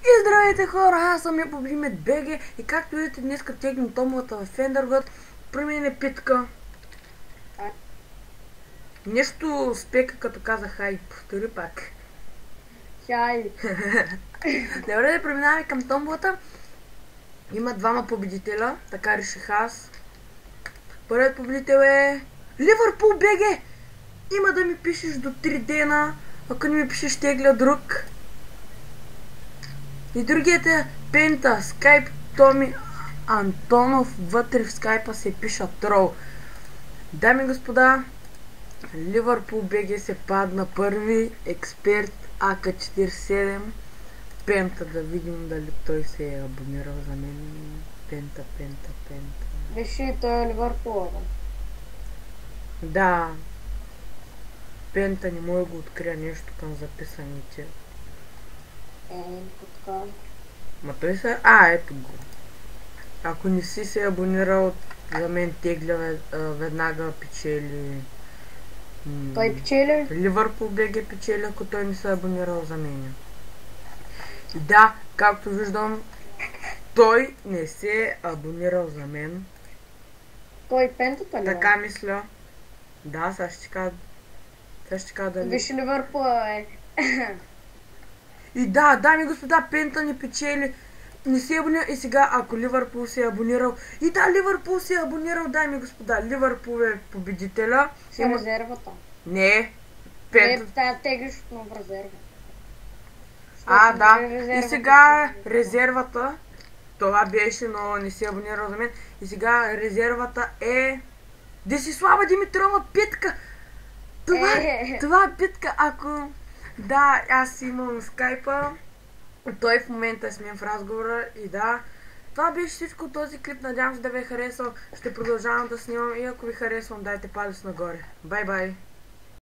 И здравейте хора, аз съм Япоблимет БГ и както видите днес теглим томбата в Ендъргот, при мен е Питка. Нещо спека като каза хай, повтори пак. Хай. Добре, да преминаваме към томбата. Има двама победителя, така реших аз. Първият победител е Ливърпул БГ. Има да ми пишеш до 3 дена, ако не ми пишеш тегля друг. И другият е Пента, Скайп, Томи Антонов, вътре в скайпа се пиша трол. Дами и господа, Ливърпул БГ се падна първи, експерт АК-47, Пента, да видим дали той се е абонирал за мен. Пента. Виж, той е Ливърпул. Да. Пента не мога да го открия нещо към записаните. Така. Ма той се... ето го. Ако не си се абонирал, за мен тегля веднага печели. Той печели? Ливърпул БГ печели, ако той не се е абонирал за мен. Да, както виждам, той не се е абонирал за мен. Той Пентата ли? Така мисля. Да, сега ще кажа дали. Виж, Ливърпул е. И да, дами и господа, Пента не печели. Не се е абонирал. И сега, ако Ливърпул се е абонирал. И да, Ливърпул се е абонирал, дами и господа. Ливърпул е победителя. Си резервата. Не. Пента. Не, тая теглиш в резерва. Да. И сега резервата. Това беше, но не се е абонирал за мен. И сега резервата е Десислава Димитрова Питка. Това е Питка, ако... Да, аз имам скайпа. Той в момента е с мен в разговора и да. Това беше всичко от този клип. Надявам се да ви е харесал. Ще продължавам да снимам и ако ви харесвам, дайте палец нагоре. Бай-бай!